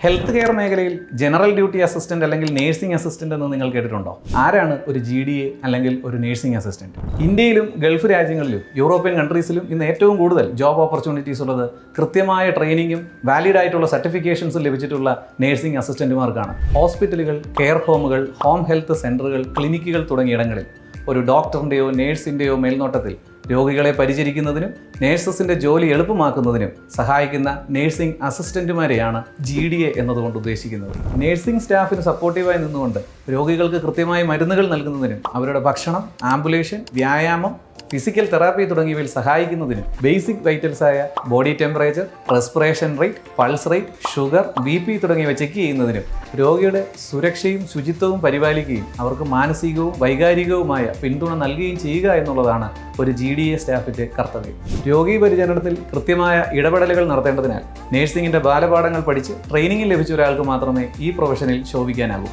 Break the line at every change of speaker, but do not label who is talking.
Health care മേഖലയിൽ general duty assistant അല്ലെങ്കിൽ nursing assistant എന്ന് നിങ്ങൾ കേട്ടിട്ടുണ്ടോ? ആരാണ് ഒരു GDA അല്ലെങ്കിൽ ഒരു നേഴ്സിംഗ് അസിസ്റ്റന്റ്? ഇന്ത്യയിലും ഗൾഫ് രാജ്യങ്ങളിലും യൂറോപ്യൻ കൺട്രീസിലും ഇന്ന് ഏറ്റവും കൂടുതൽ ജോബ് ഓപ്പർച്യൂണിറ്റീസ് ഉള്ളത് കൃത്യമായ ട്രെയിനിങ്ങും വാലിഡ് ആയിട്ടുള്ള സർട്ടിഫിക്കേഷൻസും ലഭിച്ചിട്ടുള്ള നേഴ്സിംഗ് അസിസ്റ്റന്റുമാർക്കാണ്. ഹോസ്പിറ്റലുകൾ, കെയർ ഹോമുകൾ, ഹോം ഹെൽത്ത് സെന്ററുകൾ, ക്ലിനിക്കുകൾ തുടങ്ങിയ ഇടങ്ങളിൽ ഒരു ഡോക്ടറിൻ്റെയോ നേഴ്സിൻ്റെയോ മേൽനോട്ടത്തിൽ രോഗികളെ പരിചരിക്കുന്നതിനും നേഴ്സസിൻ്റെ ജോലി എളുപ്പമാക്കുന്നതിനും സഹായിക്കുന്ന നേഴ്സിംഗ് അസിസ്റ്റന്റുമാരെയാണ് GDA എന്നതുകൊണ്ട് ഉദ്ദേശിക്കുന്നത്. നേഴ്സിംഗ് സ്റ്റാഫിന് സപ്പോർട്ടീവായി നിന്നുകൊണ്ട് രോഗികൾക്ക് കൃത്യമായി മരുന്നുകൾ നൽകുന്നതിനും അവരുടെ ഭക്ഷണം, ആംബുലേഷൻ, വ്യായാമം, ഫിസിക്കൽ തെറാപ്പി തുടങ്ങിയവയിൽ സഹായിക്കുന്നതിനും ബേസിക് വൈറ്റൽസായ body temperature, respiration rate, pulse rate, sugar, BP തുടങ്ങിയവ ചെക്ക് ചെയ്യുന്നതിനും രോഗിയുടെ സുരക്ഷയും ശുചിത്വവും പരിപാലിക്കുകയും അവർക്ക് മാനസികവും വൈകാരികവുമായ പിന്തുണ നൽകുകയും ചെയ്യുക എന്നുള്ളതാണ് ഒരു GDA സ്റ്റാഫിൻ്റെ കർത്തവ്യം. രോഗീ പരിചരണത്തിൽ കൃത്യമായ ഇടപെടലുകൾ നടത്തേണ്ടതിനാൽ നേഴ്സിംഗിൻ്റെ ബാലപാഠങ്ങൾ പഠിച്ച് ട്രെയിനിങ് ലഭിച്ച ഒരാൾക്ക് മാത്രമേ ഈ പ്രൊഫഷനിൽ ശോഭിക്കാനാകൂ.